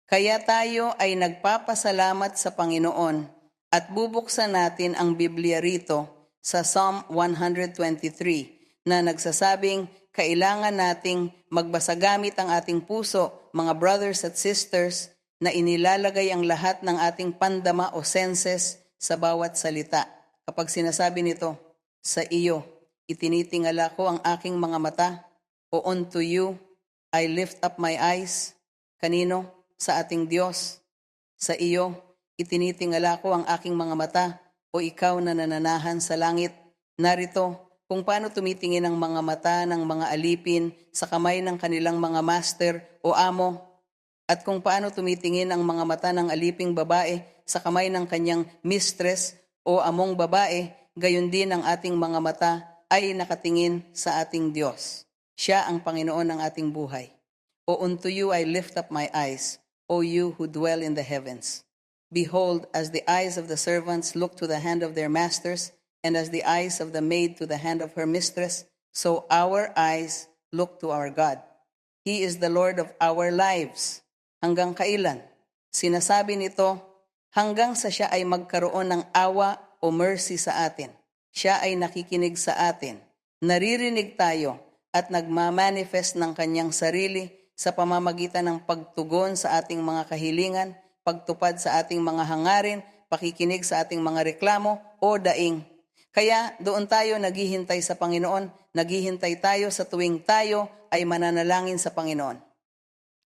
Kaya tayo ay nagpapasalamat sa Panginoon at bubuksan natin ang Biblia rito sa Psalm 123 na nagsasabing kailangan nating magbasa gamit ang ating puso, mga brothers at sisters, na inilalagay ang lahat ng ating pandama o senses sa bawat salita. Kapag sinasabi nito, sa iyo, itinitingala ko ang aking mga mata, o unto you, I lift up my eyes. Kanino? Sa ating Diyos. Sa iyo, itinitingala ko ang aking mga mata, o ikaw na nananahan sa langit. Narito, kung paano tumitingin ang mga mata ng mga alipin sa kamay ng kanilang mga master o amo, at kung paano tumitingin ang mga mata ng aliping babae sa kamay ng kanyang mistress o among babae, gayon din ang ating mga mata ay nakatingin sa ating Diyos. Siya ang Panginoon ng ating buhay. O unto you I lift up my eyes, O you who dwell in the heavens. Behold, as the eyes of the servants look to the hand of their masters, and as the eyes of the maid to the hand of her mistress, so our eyes look to our God. He is the Lord of our lives. Hanggang kailan? Sinasabi nito, hanggang sa siya ay magkaroon ng awa o mercy sa atin. Siya ay nakikinig sa atin. Naririnig tayo at nagmamanifest ng kanyang sarili sa pamamagitan ng pagtugon sa ating mga kahilingan, pagtupad sa ating mga hangarin, pakikinig sa ating mga reklamo o daing. Kaya doon tayo naghihintay sa Panginoon, naghihintay tayo sa tuwing tayo ay mananalangin sa Panginoon.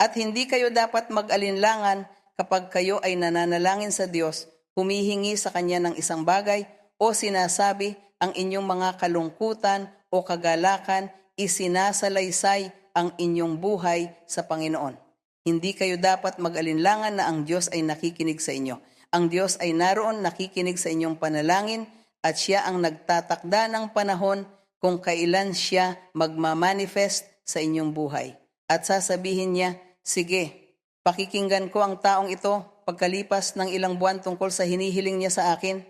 At hindi kayo dapat mag-alinlangan kapag kayo ay nananalangin sa Diyos, humihingi sa Kanya ng isang bagay o sinasabi ang inyong mga kalungkutan o kagalakan, isinasalaysay ang inyong buhay sa Panginoon. Hindi kayo dapat mag-alinlangan na ang Diyos ay nakikinig sa inyo. Ang Diyos ay naroon nakikinig sa inyong panalangin at siya ang nagtatakda ng panahon kung kailan siya magmamanifest sa inyong buhay. At sasabihin niya, sige, pakikinggan ko ang taong ito pagkalipas ng ilang buwan tungkol sa hinihiling niya sa akin.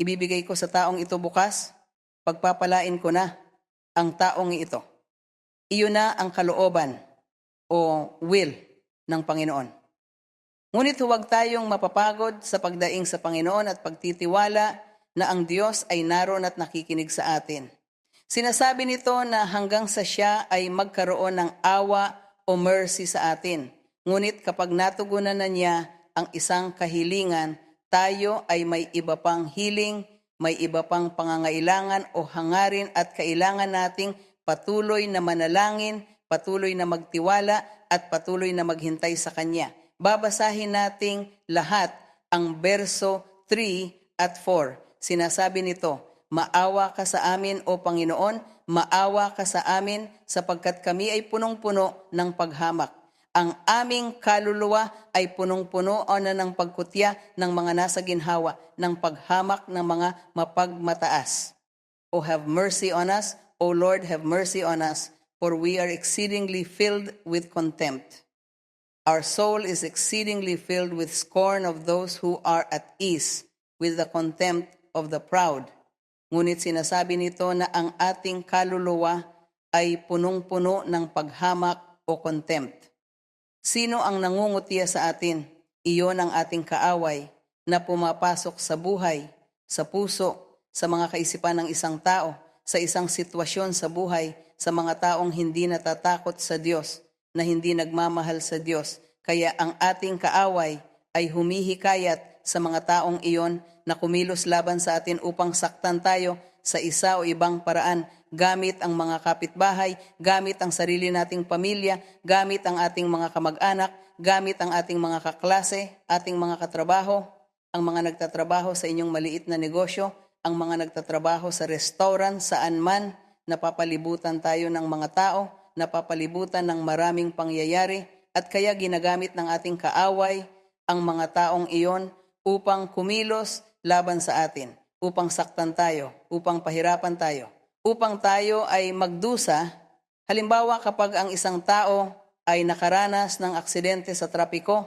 Ibibigay ko sa taong ito bukas, pagpapalain ko na ang taong ito. Iyon na ang kalooban o will ng Panginoon. Ngunit huwag tayong mapapagod sa pagdaing sa Panginoon at pagtitiwala na ang Diyos ay naroon at nakikinig sa atin. Sinasabi nito na hanggang sa siya ay magkaroon ng awa o mercy sa atin. Ngunit kapag natugunan na niya ang isang kahilingan, tayo ay may iba pang hiling, may iba pang pangangailangan o hangarin at kailangan nating patuloy na manalangin, patuloy na magtiwala at patuloy na maghintay sa Kanya. Babasahin nating lahat ang verso 3 at 4. Sinasabi nito, maawa ka sa amin o Panginoon, maawa ka sa amin sapagkat kami ay punong-puno ng paghamak. Ang aming kaluluwa ay punong-puno na ng pagkutya ng mga nasa ginhawa, ng paghamak ng mga mapagmataas. O have mercy on us, O Lord, have mercy on us, for we are exceedingly filled with contempt. Our soul is exceedingly filled with scorn of those who are at ease, with the contempt of the proud. Ngunit sinasabi nito na ang ating kaluluwa ay punong-puno ng paghamak o contempt. Sino ang nangungutya sa atin? Iyon ang ating kaaway na pumapasok sa buhay, sa puso, sa mga kaisipan ng isang tao, sa isang sitwasyon sa buhay, sa mga taong hindi natatakot sa Diyos, na hindi nagmamahal sa Diyos. Kaya ang ating kaaway ay humihikayat sa mga taong iyon na kumilos laban sa atin upang saktan tayo sa isa o ibang paraan, gamit ang mga kapitbahay, gamit ang sarili nating pamilya, gamit ang ating mga kamag-anak, gamit ang ating mga kaklase, ating mga katrabaho, ang mga nagtatrabaho sa inyong maliit na negosyo, ang mga nagtatrabaho sa restaurant, saan man, napapalibutan tayo ng mga tao, napapalibutan ng maraming pangyayari, at kaya ginagamit ng ating kaaway ang mga taong iyon upang kumilos laban sa atin, upang saktan tayo, upang pahirapan tayo, upang tayo ay magdusa. Halimbawa, kapag ang isang tao ay nakaranas ng aksidente sa trapiko,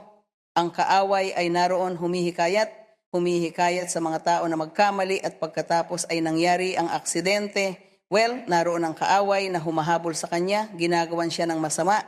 ang kaaway ay naroon humihikayat sa mga tao na magkamali at pagkatapos ay nangyari ang aksidente, naroon ang kaaway na humahabol sa kanya, ginagawan siya ng masama.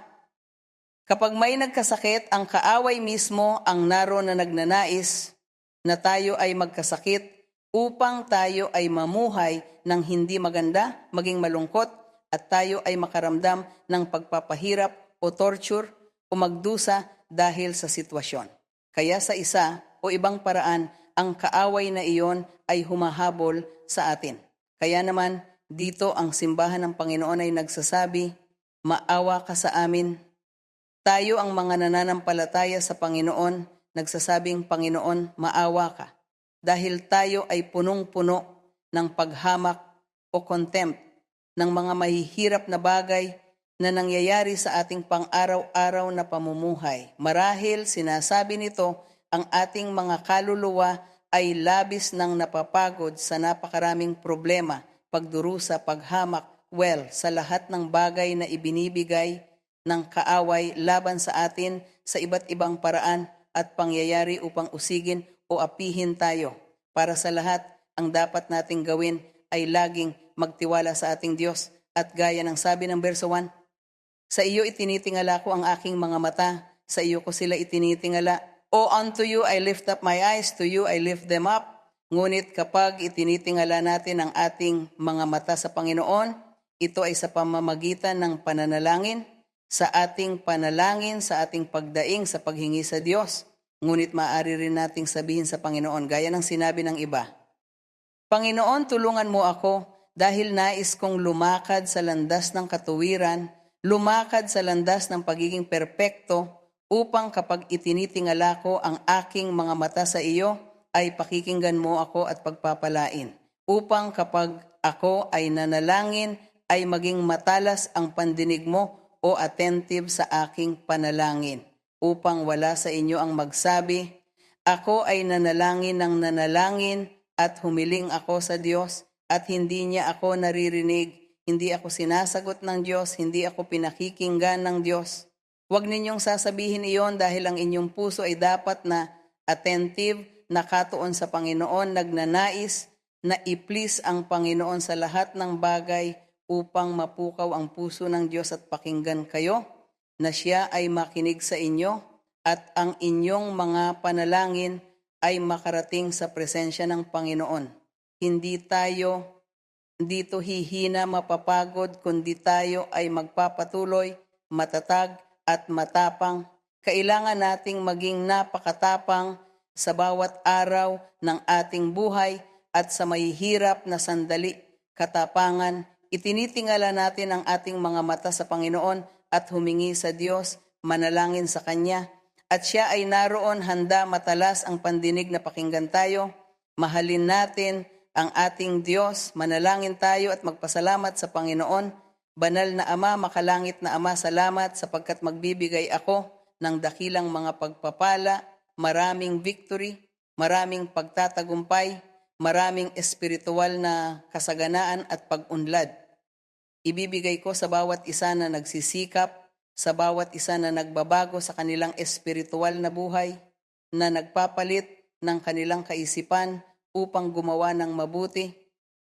Kapag may nagkasakit, ang kaaway mismo ang naroon na nagnanais na tayo ay magkasakit upang tayo ay mamuhay ng hindi maganda, maging malungkot, at tayo ay makaramdam ng pagpapahirap o torture o magdusa dahil sa sitwasyon. Kaya sa isa o ibang paraan, ang kaaway na iyon ay humahabol sa atin. Kaya naman, dito ang simbahan ng Panginoon ay nagsasabi, maawa ka sa amin. Tayo ang mga nananampalataya sa Panginoon, nagsasabing, Panginoon, maawa ka. Dahil tayo ay punong-puno ng paghamak o contempt ng mga mahihirap na bagay na nangyayari sa ating pang-araw-araw na pamumuhay. Marahil sinasabi nito, ang ating mga kaluluwa ay labis nang napapagod sa napakaraming problema, pagdurusa, paghamak, sa lahat ng bagay na ibinibigay ng kaaway laban sa atin sa iba't ibang paraan at pangyayari upang usigin o apihin tayo. Para sa lahat, ang dapat nating gawin ay laging magtiwala sa ating Diyos. At gaya ng sabi ng verso 1, sa iyo itinitingala ko ang aking mga mata, sa iyo ko sila itinitingala. O unto you I lift up my eyes, to you I lift them up. Ngunit kapag itinitingala natin ang ating mga mata sa Panginoon, ito ay sa pamamagitan ng pananalangin, sa ating panalangin, sa ating pagdaing, sa paghingi sa Diyos. Ngunit maaari rin nating sabihin sa Panginoon, gaya ng sinabi ng iba, Panginoon, tulungan mo ako dahil nais kong lumakad sa landas ng katuwiran, lumakad sa landas ng pagiging perpekto, upang kapag itinitingala ko ang aking mga mata sa iyo, ay pakikinggan mo ako at pagpapalain. Upang kapag ako ay nanalangin, ay maging matalas ang pandinig mo o attentive sa aking panalangin. Upang wala sa inyo ang magsabi, ako ay nanalangin ng nanalangin at humiling ako sa Diyos at hindi niya ako naririnig, hindi ako sinasagot ng Diyos, hindi ako pinakikinggan ng Diyos. Huwag ninyong sasabihin iyon dahil ang inyong puso ay dapat na attentive, nakatuon sa Panginoon, nagnanais na i-please ang Panginoon sa lahat ng bagay upang mapukaw ang puso ng Diyos at pakinggan kayo, na siya ay makinig sa inyo at ang inyong mga panalangin ay makarating sa presensya ng Panginoon. Hindi tayo dito hihina, mapapagod, kundi tayo ay magpapatuloy, matatag at matapang. Kailangan nating maging napakatapang sa bawat araw ng ating buhay at sa mahihirap na sandali, katapangan. Itinitingala natin ang ating mga mata sa Panginoon at humingi sa Diyos, manalangin sa Kanya. At siya ay naroon handa matalas ang pandinig na pakinggan tayo. Mahalin natin ang ating Diyos, manalangin tayo at magpasalamat sa Panginoon. Banal na Ama, makalangit na Ama, salamat sapagkat magbibigay ako ng dakilang mga pagpapala, maraming victory, maraming pagtatagumpay, maraming espiritual na kasaganaan at pag-unlad. Ibibigay ko sa bawat isa na nagsisikap, sa bawat isa na nagbabago sa kanilang espiritual na buhay, na nagpapalit ng kanilang kaisipan upang gumawa ng mabuti,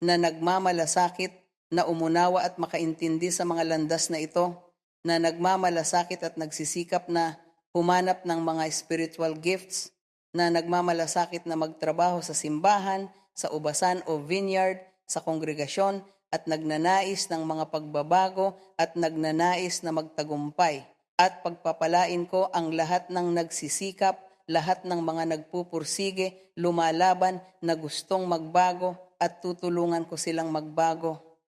na nagmamalasakit, na umunawa at makaintindi sa mga landas na ito, na nagmamalasakit at nagsisikap na humanap ng mga spiritual gifts, na nagmamalasakit na magtrabaho sa simbahan, sa ubasan o vineyard, sa kongregasyon, at nagnanais ng mga pagbabago at nagnanais na magtagumpay. At pagpapalain ko ang lahat ng nagsisikap, lahat ng mga nagpupursige, lumalaban na gustong magbago at tutulungan ko silang magbago.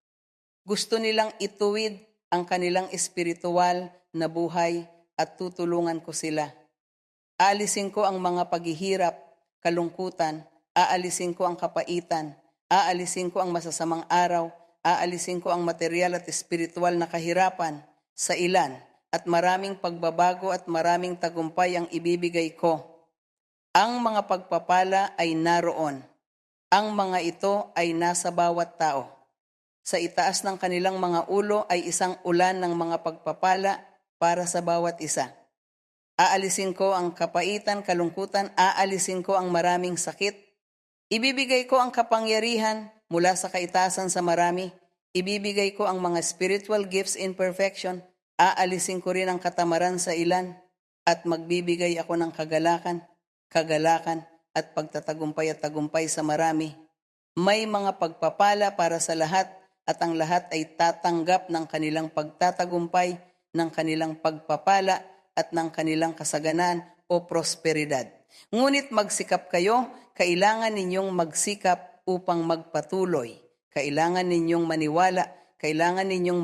Gusto nilang ituwid ang kanilang espiritual na buhay at tutulungan ko sila. Aalisin ko ang mga paghihirap, kalungkutan, aalisin ko ang kapaitan, aalisin ko ang masasamang araw, aalisin ko ang material at espiritual na kahirapan sa ilan at maraming pagbabago at maraming tagumpay ang ibibigay ko. Ang mga pagpapala ay naroon. Ang mga ito ay nasa bawat tao. Sa itaas ng kanilang mga ulo ay isang ulan ng mga pagpapala para sa bawat isa. Aalisin ko ang kapaitan, kalungkutan, aalisin ko ang maraming sakit. Ibibigay ko ang kapangyarihan mula sa kaitaasan sa marami. Ibibigay ko ang mga spiritual gifts in perfection Aalisin ko rin ang katamaran sa ilan at magbibigay ako ng kagalakan at pagtatagumpay at tagumpay sa marami. May mga pagpapala para sa lahat at ang lahat ay tatanggap ng kanilang pagtatagumpay, ng kanilang pagpapala at ng kanilang kasaganan o prosperidad. Ngunit magsikap kayo, kailangan ninyong magsikap upang magpatuloy. Kailangan ninyong maniwala, kailangan ninyong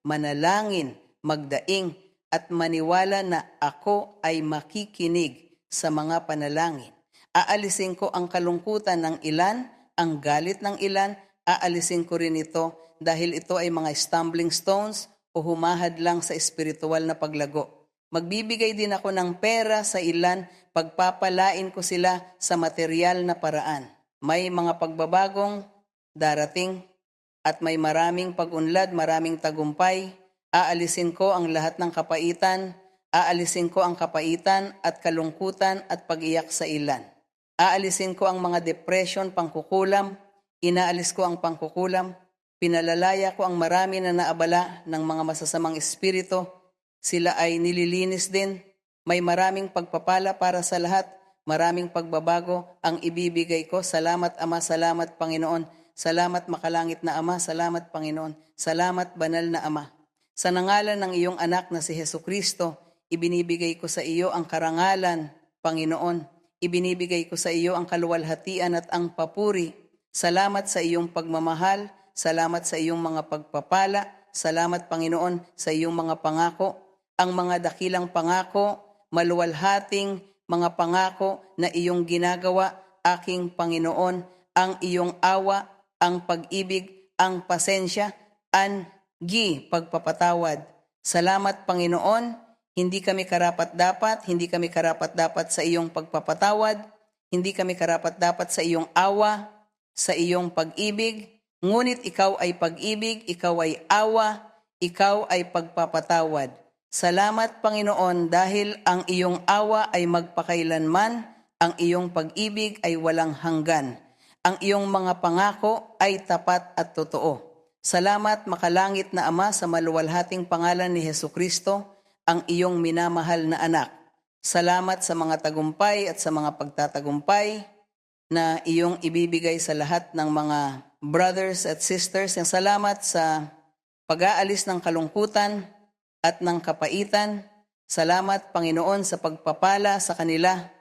manalangin, magdaing, at maniwala na ako ay makikinig sa mga panalangin. Aalisin ko ang kalungkutan ng ilan, ang galit ng ilan, aalisin ko rin ito dahil ito ay mga stumbling stones o humahad lang sa espiritual na paglago. Magbibigay din ako ng pera sa ilan, pagpapalain ko sila sa material na paraan. May mga pagbabagong darating at may maraming pag-unlad, maraming tagumpay. Aalisin ko ang lahat ng kapaitan, aalisin ko ang kapaitan at kalungkutan at pag-iyak sa ilan. Aalisin ko ang mga depression, pangkukulam, inaalis ko ang pangkukulam, pinalalaya ko ang marami na naabala ng mga masasamang espiritu, sila ay nililinis din, may maraming pagpapala para sa lahat, maraming pagbabago ang ibibigay ko. Salamat Ama, salamat Panginoon, salamat makalangit na Ama, salamat Panginoon, salamat banal na Ama. Sa nangalan ng iyong anak na si Hesukristo, ibinibigay ko sa iyo ang karangalan, Panginoon. Ibinibigay ko sa iyo ang kaluwalhatian at ang papuri. Salamat sa iyong pagmamahal, salamat sa iyong mga pagpapala, salamat Panginoon sa iyong mga pangako, ang mga dakilang pangako, maluwalhating mga pangako na iyong ginagawa, aking Panginoon, ang iyong awa, ang pag-ibig, ang pasensya, pagpapatawad. Salamat Panginoon, hindi kami karapat-dapat sa iyong pagpapatawad, hindi kami karapat-dapat sa iyong awa, sa iyong pag-ibig, ngunit ikaw ay pag-ibig, ikaw ay awa, ikaw ay pagpapatawad. Salamat Panginoon dahil ang iyong awa ay magpakailanman, ang iyong pag-ibig ay walang hanggan, ang iyong mga pangako ay tapat at totoo. Salamat makalangit na Ama sa maluwalhating pangalan ni Hesukristo, ang iyong minamahal na anak. Salamat sa mga tagumpay at sa mga pagtatagumpay na iyong ibibigay sa lahat ng mga brothers at sisters. Salamat sa pag-aalis ng kalungkutan at ng kapaitan. Salamat Panginoon sa pagpapala sa kanila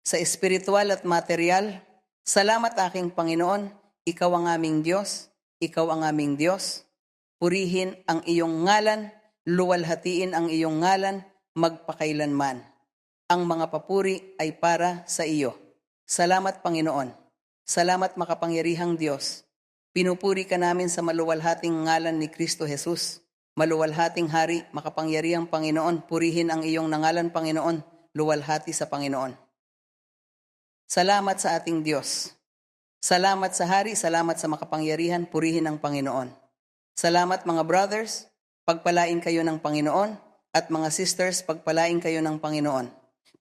sa espiritual at material. Salamat aking Panginoon, ikaw ang aming Diyos. Ikaw ang aming Diyos, purihin ang iyong ngalan, luwalhatiin ang iyong ngalan, magpakailanman. Ang mga papuri ay para sa iyo. Salamat Panginoon. Salamat makapangyarihang Diyos. Pinupuri ka namin sa maluwalhating ngalan ni Kristo Jesus. Maluwalhating Hari, makapangyarihang Panginoon, purihin ang iyong nangalan Panginoon, luwalhati sa Panginoon. Salamat sa ating Diyos. Salamat sa Hari, salamat sa makapangyarihan, purihin ang Panginoon. Salamat mga brothers, pagpalain kayo ng Panginoon, at mga sisters, pagpalain kayo ng Panginoon.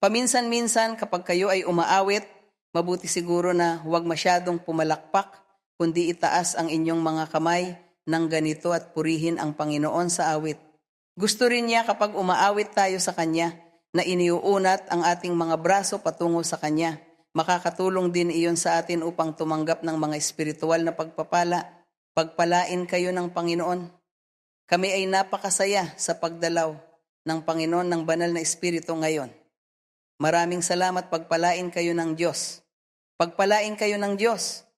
Paminsan-minsan kapag kayo ay umaawit, mabuti siguro na huwag masyadong pumalakpak, kundi itaas ang inyong mga kamay ng ganito at purihin ang Panginoon sa awit. Gusto rin niya kapag umaawit tayo sa Kanya, na iniuunat ang ating mga braso patungo sa Kanya. Makakatulong din iyon sa atin upang tumanggap ng mga espiritual na pagpapala. Pagpalain kayo ng Panginoon. Kami ay napakasaya sa pagdalaw ng Panginoon ng banal na Espiritu ngayon. Maraming salamat, pagpalain kayo ng Diyos. Pagpalain kayo ng Diyos.